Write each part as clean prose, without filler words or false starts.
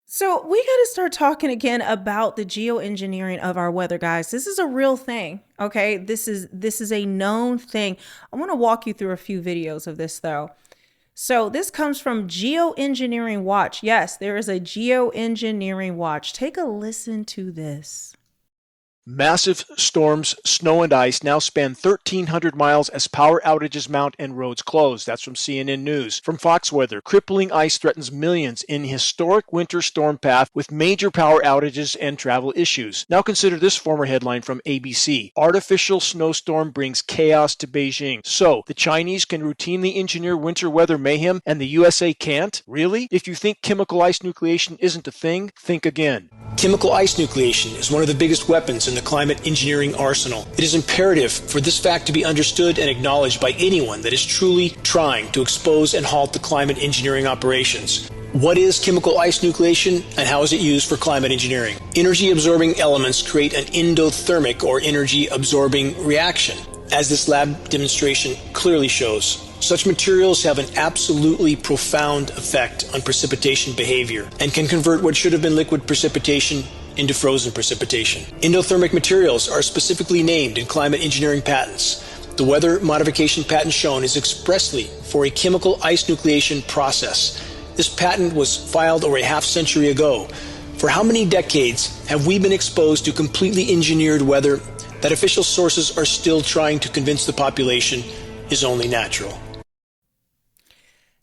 So we got to start talking again about the geoengineering of our weather, guys. This is a real thing. Okay, this is a known thing. I want to walk you through a few videos of this though. So this comes from Geoengineering Watch. Yes, there is a Geoengineering Watch. Take a listen to this. Massive storms, snow and ice now span 1,300 miles as power outages mount and roads close. That's from CNN News. From Fox Weather, crippling ice threatens millions in historic winter storm path with major power outages and travel issues. Now consider this former headline from ABC. Artificial snowstorm brings chaos to Beijing. So, the Chinese can routinely engineer winter weather mayhem and the USA can't? Really? If you think chemical ice nucleation isn't a thing, think again. Chemical ice nucleation is one of the biggest weapons in the climate engineering arsenal. It is imperative for this fact to be understood and acknowledged by anyone that is truly trying to expose and halt the climate engineering operations. What is chemical ice nucleation and how is it used for climate engineering? Energy-absorbing elements create an endothermic or energy-absorbing reaction, as this lab demonstration clearly shows. Such materials have an absolutely profound effect on precipitation behavior and can convert what should have been liquid precipitation into frozen precipitation. Endothermic materials are specifically named in climate engineering patents. The weather modification patent shown is expressly for a chemical ice nucleation process. This patent was filed over a half-century ago. For how many decades have we been exposed to completely engineered weather that official sources are still trying to convince the population is only natural?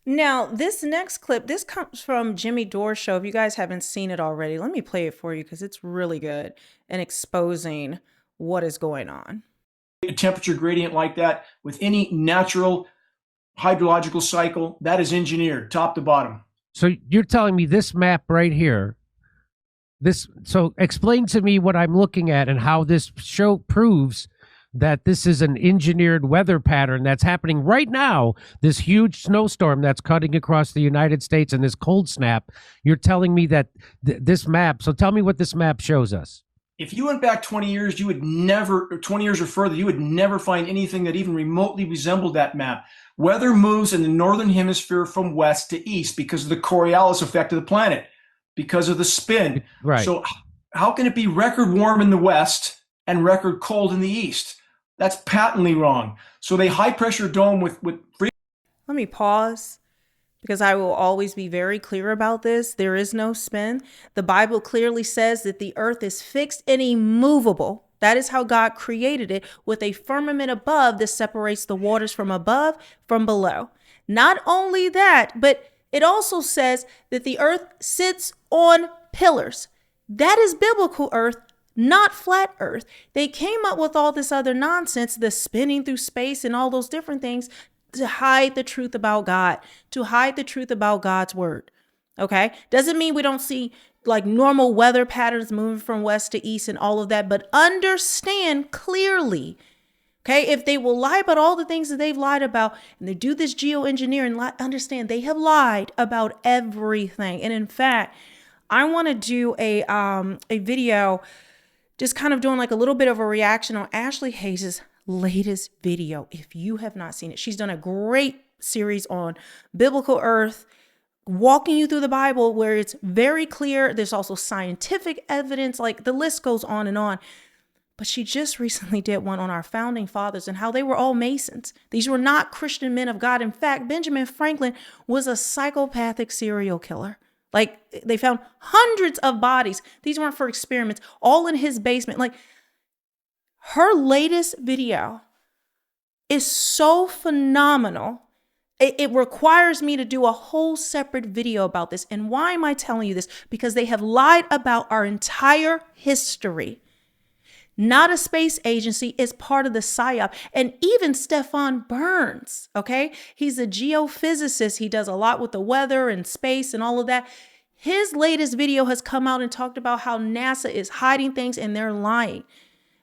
Now, this next clip, this comes from Jimmy Dore's show. If you guys haven't seen it already, let me play it for you because it's really good and exposing what is going on. A temperature gradient like that with any natural hydrological cycle, that is engineered top to bottom. So you're telling me this map right here, so explain to me what I'm looking at and how this show proves that this is an engineered weather pattern that's happening right now, this huge snowstorm that's cutting across the United States and this cold snap. You're telling me that this map, so tell me what this map shows us. If you went back 20 years, you would never, 20 years or further, you would never find anything that even remotely resembled that map. Weather moves in the northern hemisphere from west to east because of the Coriolis effect of the planet, because of the spin. Right. So how can it be record warm in the west and record cold in the east? That's patently wrong. So they high pressure dome with Let me pause because I will always be very clear about this. There is no spin. The Bible clearly says that the earth is fixed and immovable. That is how God created it, with a firmament above that separates the waters from above from below. Not only that, but it also says that the earth sits on pillars. That is biblical earth, not flat earth. They came up with all this other nonsense, the spinning through space and all those different things to hide the truth about God, to hide the truth about God's word. Okay. Doesn't mean we don't see like normal weather patterns moving from west to east and all of that, but understand clearly, okay, if they will lie about all the things that they've lied about and they do this geoengineering, understand they have lied about everything. And in fact, I want to do a video just kind of doing like a little bit of a reaction on Ashley Hayes' latest video. If you have not seen it, she's done a great series on biblical earth, walking you through the Bible where it's very clear. There's also scientific evidence, like the list goes on and on. But she just recently did one on our founding fathers and how they were all Masons. These were not Christian men of God. In fact, Benjamin Franklin was a psychopathic serial killer. Like they found hundreds of bodies. These weren't for experiments, all in his basement. Like her latest video is so phenomenal. It requires me to do a whole separate video about this. And why am I telling you this? Because they have lied about our entire history. Not a space agency is part of the PSYOP. And even Stefan Burns, okay? He's a geophysicist. He does a lot with the weather and space and all of that. His latest video has come out and talked about how NASA is hiding things and they're lying.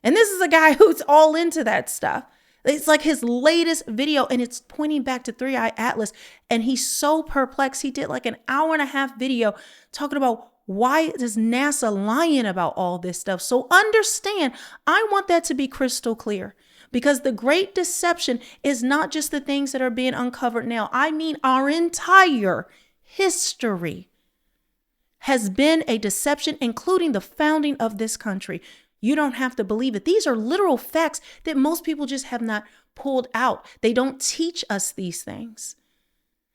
And this is a guy who's all into that stuff. It's like his latest video and it's pointing back to 3i Atlas. And he's so perplexed. He did like an hour-and-a-half video talking about why is NASA lying about all this stuff? So understand, I want that to be crystal clear because the great deception is not just the things that are being uncovered now. I mean, our entire history. has been a deception, including the founding of this country. You don't have to believe it. These are literal facts that most people just have not pulled out. They don't teach us these things.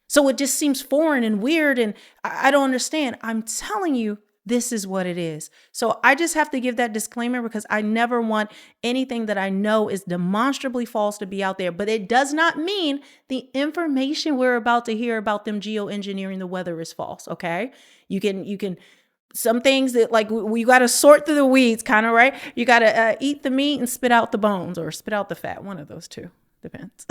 So it just seems foreign and weird, and I don't understand. I'm telling you, this is what it is. So I just have to give that disclaimer because I never want anything that I know is demonstrably false to be out there. But it does not mean the information we're about to hear about them geoengineering the weather is false, okay? You can some things that like we got to sort through the weeds, kind of, right? You got to eat the meat and spit out the bones, or spit out the fat. One of those two, depends.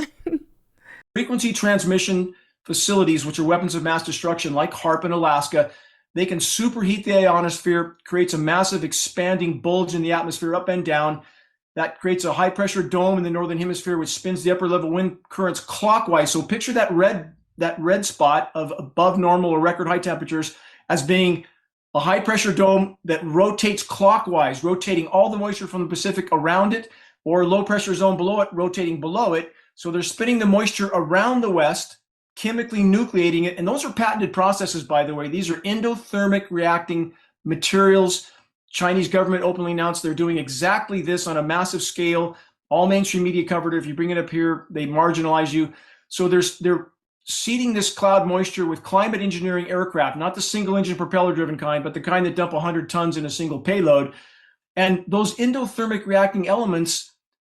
Frequency transmission facilities, which are weapons of mass destruction, like HARP in Alaska, they can superheat the ionosphere, creates a massive expanding bulge in the atmosphere up and down. That creates a high pressure dome in the northern hemisphere, which spins the upper level wind currents clockwise. So picture that red spot of above normal or record high temperatures as being a high pressure dome that rotates clockwise, rotating all the moisture from the Pacific around it, or low pressure zone below it, rotating below it. So they're spinning the moisture around the West, chemically nucleating it. And those are patented processes, by the way. These are endothermic reacting materials. Chinese government openly announced they're doing exactly this on a massive scale. All mainstream media covered it. If you bring it up here, they marginalize you. So they're seeding this cloud moisture with climate engineering aircraft, not the single engine propeller driven kind, but the kind that dump 100 tons in a single payload. And those endothermic reacting elements,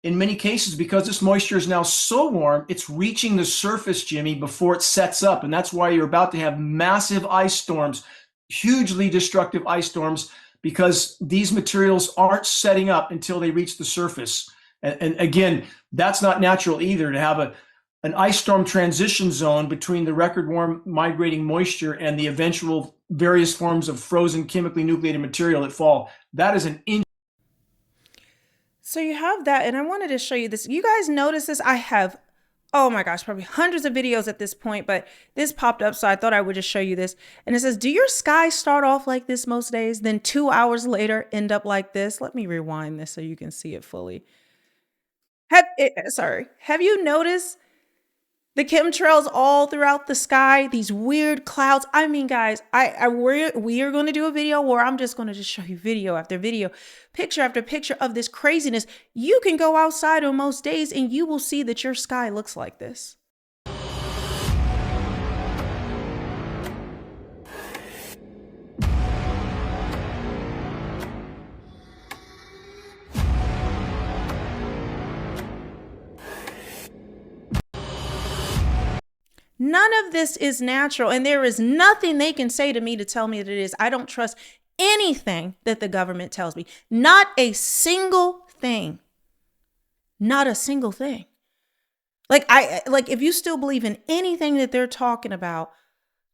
in many cases, because this moisture is now so warm, it's reaching the surface, Jimmy, before it sets up. And that's why you're about to have massive ice storms, hugely destructive ice storms, because these materials aren't setting up until they reach the surface. And again, that's not natural either, to have an ice storm transition zone between the record warm migrating moisture and the eventual various forms of frozen chemically nucleated material that fall. That is an So you have that, and I wanted to show you this. You guys notice this? I have, oh my gosh, probably hundreds of videos at this point, but this popped up, so I thought I would just show you this. And it says, do your skies start off like this most days, then 2 hours later end up like this? Let me rewind this so you can see it fully. Have you noticed the chemtrails all throughout the sky, these weird clouds? I mean, guys, we are going to do a video where I'm just going to just show you video after video, picture after picture of this craziness. You can go outside on most days and you will see that your sky looks like this. None of this is natural, and there is nothing they can say to me to tell me that it is. I don't trust anything that the government tells me. Not a single thing. Not a single thing. Like if you still believe in anything that they're talking about,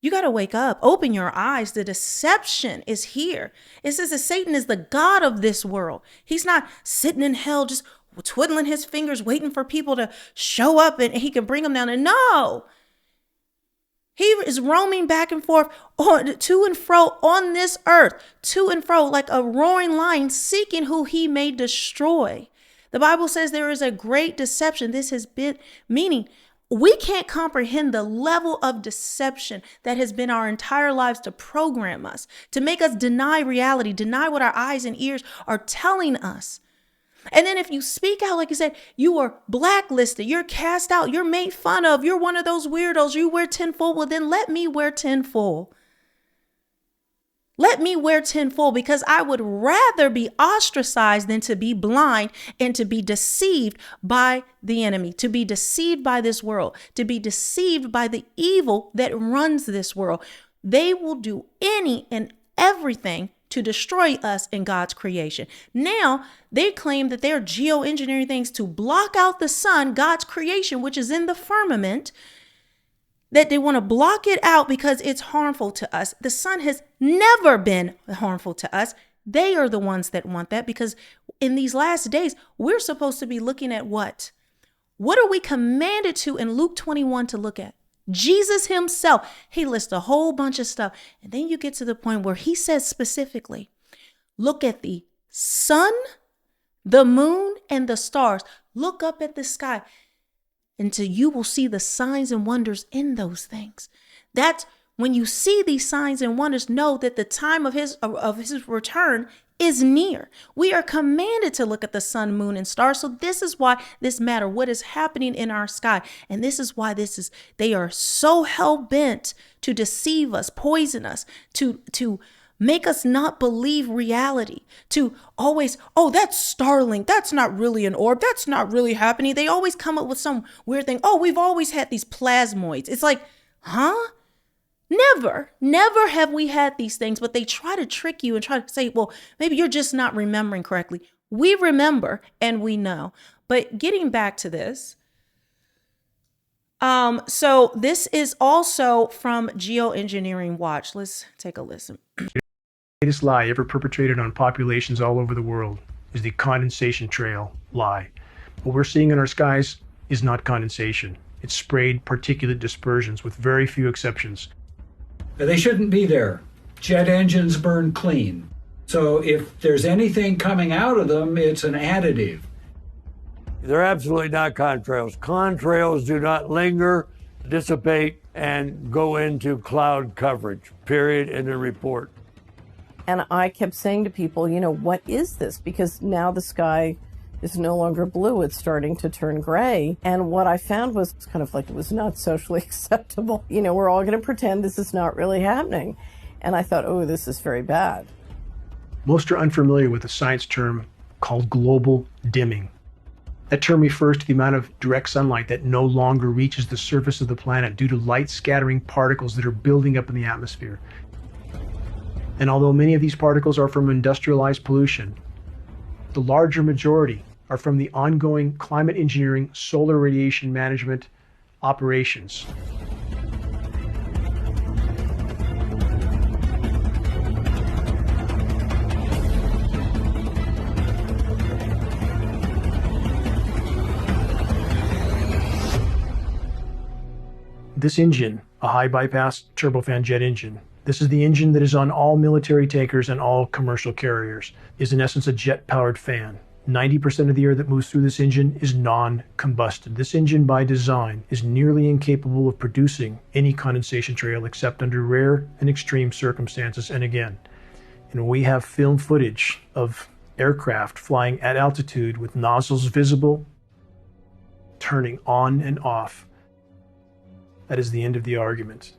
you got to wake up, open your eyes. The deception is here. It says that Satan is the God of this world. He's not sitting in hell just twiddling his fingers, waiting for people to show up and he can bring them down. And no. He is roaming back and forth, to and fro on this earth, to and fro like a roaring lion, seeking who he may destroy. The Bible says there is a great deception. This has been, meaning we can't comprehend the level of deception that has been our entire lives to program us, to make us deny reality, deny what our eyes and ears are telling us. And then if you speak out, like you said, you are blacklisted, you're cast out, you're made fun of, you're one of those weirdos, you wear tinfoil. Well, then let me wear tinfoil. Let me wear tinfoil, because I would rather be ostracized than to be blind and to be deceived by the enemy, to be deceived by this world, to be deceived by the evil that runs this world. They will do any and everything to destroy us in God's creation. Now, they claim that they're geoengineering things to block out the sun, God's creation, which is in the firmament, that they want to block it out because it's harmful to us. The sun has never been harmful to us. They are the ones that want that, because in these last days, we're supposed to be looking at what? What are we commanded to in Luke 21 to look at? Jesus himself, he lists a whole bunch of stuff. And then you get to the point where he says specifically, look at the sun, the moon, and the stars. Look up at the sky until you will see the signs and wonders in those things. That's When you see these signs and wonders, know that the time of his return is near. We are commanded to look at the sun, moon, and stars. So this is why this matter, what is happening in our sky. And this is why they are so hell-bent to deceive us, poison us, to make us not believe reality, to always, oh, that's Starlink. That's not really an orb. That's not really happening. They always come up with some weird thing. Oh, we've always had these plasmoids. It's like, huh? Never have we had these things, but they try to trick you and try to say, well, maybe you're just not remembering correctly. We remember and we know. But getting back to this, so this is also from Geoengineering Watch. Let's take a listen. The greatest lie ever perpetrated on populations all over the world is the condensation trail lie. What we're seeing in our skies is not condensation. It's sprayed particulate dispersions with very few exceptions. They shouldn't be there. Jet engines burn clean. So if there's anything coming out of them, it's an additive. They're absolutely not contrails. Contrails do not linger, dissipate, and go into cloud coverage, period, in the report. And I kept saying to people, what is this? Because now the sky is no longer blue, it's starting to turn gray. And what I found was kind of like it was not socially acceptable. We're all going to pretend this is not really happening. And I thought, oh, this is very bad. Most are unfamiliar with a science term called global dimming. That term refers to the amount of direct sunlight that no longer reaches the surface of the planet due to light scattering particles that are building up in the atmosphere. And although many of these particles are from industrialized pollution, the larger majority are from the ongoing climate engineering solar radiation management operations. This engine, a high bypass turbofan jet engine, this is the engine that is on all military tankers and all commercial carriers, is in essence a jet-powered fan. 90% of the air that moves through this engine is non-combusted. This engine, by design, is nearly incapable of producing any condensation trail except under rare and extreme circumstances. And again, we have film footage of aircraft flying at altitude with nozzles visible, turning on and off. That is the end of the argument.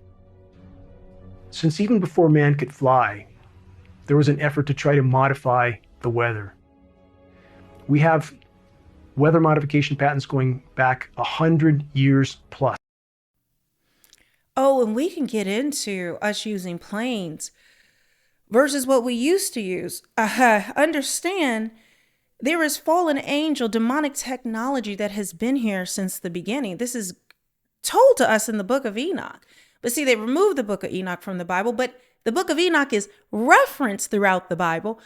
Since even before man could fly, there was an effort to try to modify the weather. We have weather modification patents going back 100 years plus. Oh, and we can get into us using planes versus what we used to use. Understand, there is fallen angel, demonic technology that has been here since the beginning. This is told to us in the book of Enoch. But see, they removed the book of Enoch from the Bible, but the book of Enoch is referenced throughout the Bible.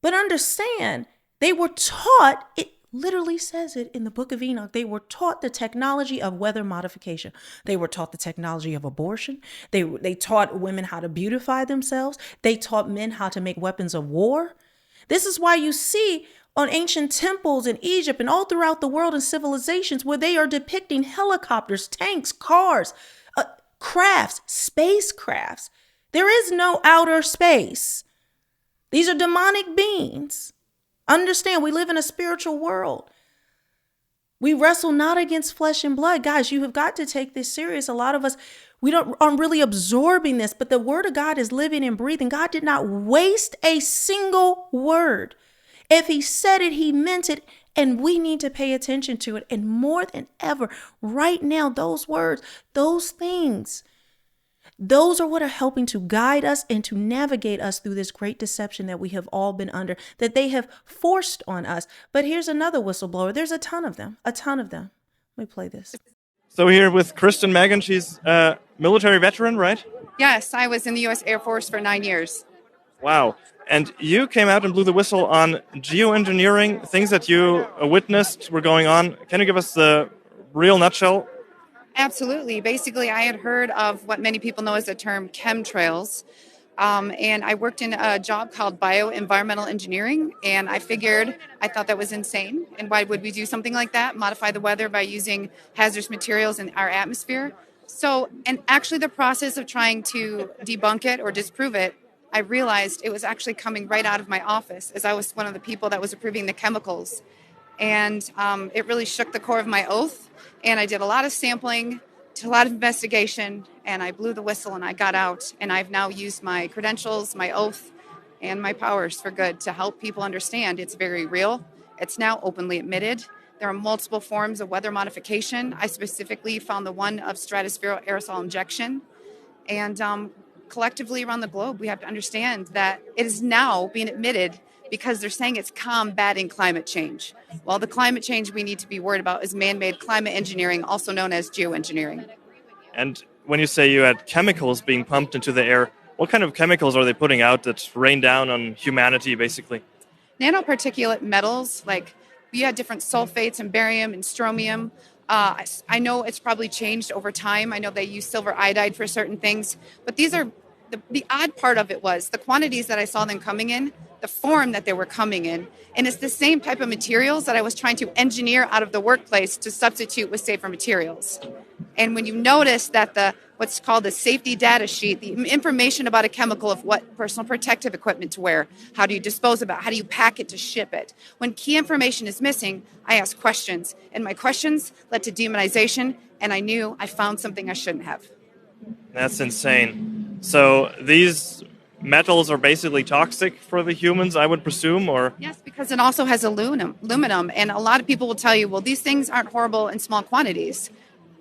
But understand, they were taught, it literally says it in the book of Enoch, they were taught the technology of weather modification. They were taught the technology of abortion. They taught women how to beautify themselves. They taught men how to make weapons of war. This is why you see on ancient temples in Egypt and all throughout the world and civilizations where they are depicting helicopters, tanks, cars, crafts, spacecrafts. There is no outer space. These are demonic beings. Understand, we live in a spiritual world. We wrestle not against flesh and blood. Guys, you have got to take this serious. A lot of us, aren't really absorbing this, but the word of God is living and breathing. God did not waste a single word. If he said it, he meant it, and we need to pay attention to it. And more than ever, right now, those words, those things, those are what are helping to guide us and to navigate us through this great deception that we have all been under, that they have forced on us. But here's another whistleblower. There's a ton of them. Let me play this. So here with Kristen Megan, she's a military veteran, right? Yes, I was in the U.S. Air Force for 9 years. Wow. And you came out and blew the whistle on geoengineering, things that you witnessed were going on. Can you give us the real nutshell? Absolutely. Basically, I had heard of what many people know as the term chemtrails. And I worked in a job called bioenvironmental engineering. And I thought that was insane. And why would we do something like that? Modify the weather by using hazardous materials in our atmosphere? So, and actually the process of trying to debunk it or disprove it, I realized it was actually coming right out of my office, as I was one of the people that was approving the chemicals. And it really shook the core of my oath. And I did a lot of sampling, did a lot of investigation, and I blew the whistle and I got out. And I've now used my credentials, my oath, and my powers for good to help people understand it's very real. It's now openly admitted. There are multiple forms of weather modification. I specifically found the one of stratospheric aerosol injection. And collectively around the globe, we have to understand that it is now being admitted because they're saying it's combating climate change. Well, the climate change we need to be worried about is man-made climate engineering, also known as geoengineering. And when you say you had chemicals being pumped into the air, what kind of chemicals are they putting out that rain down on humanity, basically? Nanoparticulate metals, like you had different sulfates and barium and strontium. I know it's probably changed over time. I know they use silver iodide for certain things, but these are the odd part of it was the quantities that I saw them coming in, the form that they were coming in, and it's the same type of materials that I was trying to engineer out of the workplace to substitute with safer materials. And when you notice that what's called the safety data sheet, the information about a chemical of what personal protective equipment to wear, how do you dispose of it, how do you pack it to ship it. When key information is missing, I ask questions, and my questions led to demonization, and I knew I found something I shouldn't have. That's insane. So these metals are basically toxic for the humans, I would presume, or? Yes, because it also has aluminum, and a lot of people will tell you, well, these things aren't horrible in small quantities.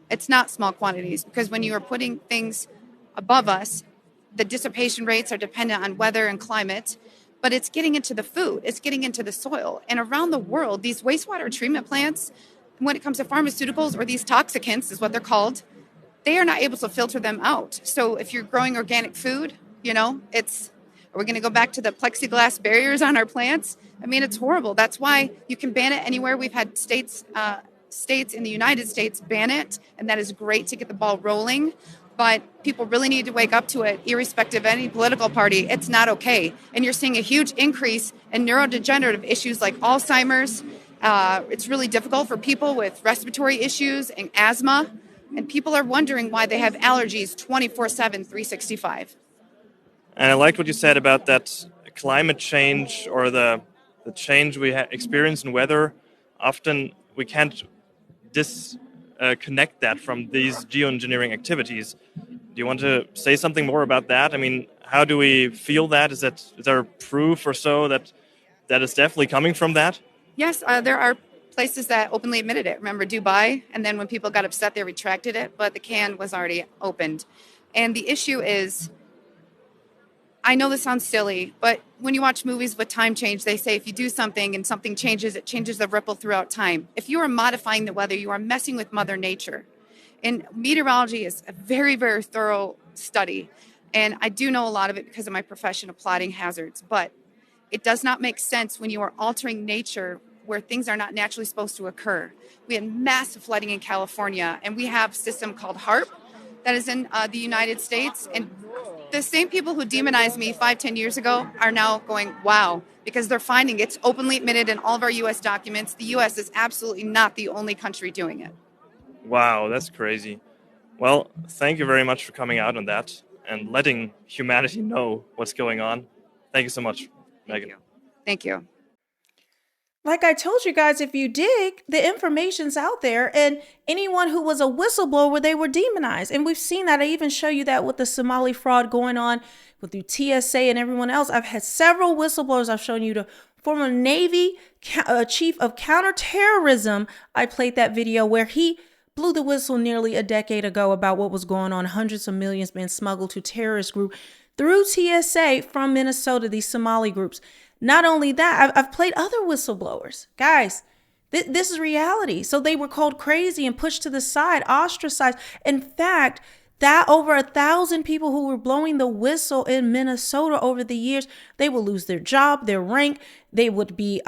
It's not small quantities, because when you are putting things above us, the dissipation rates are dependent on weather and climate, but it's getting into the food, it's getting into the soil. And around the world, these wastewater treatment plants, when it comes to pharmaceuticals, or these toxicants is what they're called, they are not able to filter them out. So if you're growing organic food, are we going to go back to the plexiglass barriers on our plants? I mean, it's horrible. That's why you can ban it anywhere. We've had states in the United States ban it, and that is great to get the ball rolling. But people really need to wake up to it, irrespective of any political party. It's not okay. And you're seeing a huge increase in neurodegenerative issues like Alzheimer's. It's really difficult for people with respiratory issues and asthma. And people are wondering why they have allergies 24/7, 365. And I liked what you said about that climate change, or the change we experience in weather. Often we can't disconnect that from these geoengineering activities. Do you want to say something more about that? I mean, how do we feel that? Is there proof or so that is definitely coming from that? Yes, there are places that openly admitted it. Remember Dubai? And then when people got upset, they retracted it, but the can was already opened. And the issue is, I know this sounds silly, but when you watch movies with time change, they say if you do something and something changes, it changes the ripple throughout time. If you are modifying the weather, you are messing with Mother Nature. And meteorology is a very, very thorough study. And I do know a lot of it because of my profession of plotting hazards. But it does not make sense when you are altering nature where things are not naturally supposed to occur. We had massive flooding in California, and we have a system called HARP that is in the United States. And the same people who demonized me 5-10 years ago are now going, wow, because they're finding it's openly admitted in all of our U.S. documents. The U.S. is absolutely not the only country doing it. Wow, that's crazy. Well, thank you very much for coming out on that and letting humanity know what's going on. Thank you so much, Megan. Thank you. Like I told you guys, if you dig, the information's out there, and anyone who was a whistleblower, they were demonized. And we've seen that. I even show you that with the Somali fraud going on with the TSA and everyone else. I've had several whistleblowers. I've shown you the former Navy chief of counterterrorism. I played that video where he blew the whistle nearly a decade ago about what was going on. Hundreds of millions being smuggled to terrorist group through TSA from Minnesota, these Somali groups. Not only that, I've played other whistleblowers. Guys, this is reality. So they were called crazy and pushed to the side, ostracized. In fact, that over 1,000 people who were blowing the whistle in Minnesota over the years, they will lose their job, their rank. They would be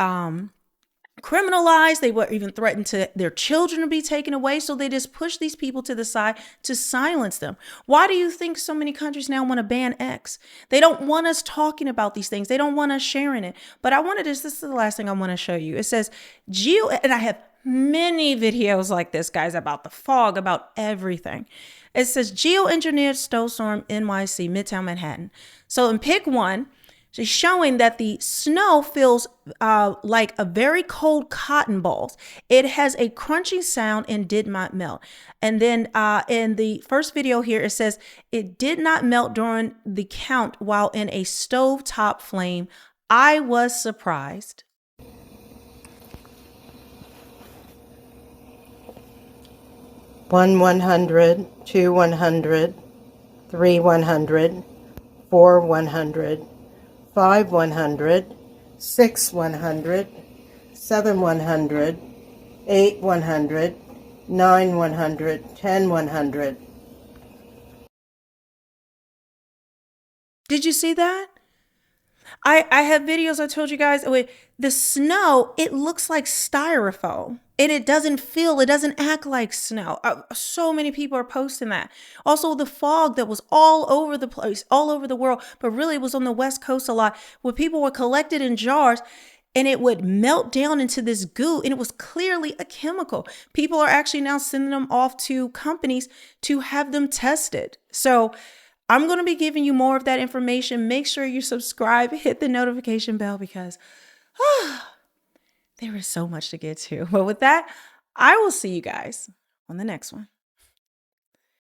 criminalized. They were even threatened to their children to be taken away. So they just push these people to the side to silence them. Why do you think so many countries now want to ban X? They don't want us talking about these things. They don't want us sharing it. But I wanted this is the last thing I want to show you. It says and I have many videos like this, guys, about the fog, about everything. It says geoengineered snowstorm NYC, Midtown Manhattan. So in pick one, she's showing that the snow feels like a very cold cotton balls. It has a crunchy sound and did not melt. And then in the first video here, it says it did not melt during the count while in a stovetop flame. I was surprised. One 100, two 100, three 100, four 100, five 100, six 100, seven 100, eight 100, nine 100, 10 100. Did you see that? I have videos I told you guys with the snow, it looks like styrofoam and it doesn't act like snow. So many people are posting that. Also, the fog that was all over the place, all over the world, but really it was on the West Coast a lot, where people were collected in jars and it would melt down into this goo, and it was clearly a chemical. People are actually now sending them off to companies to have them tested. So I'm going to be giving you more of that information. Make sure you subscribe, hit the notification bell, because there is so much to get to. But with that, I will see you guys on the next one.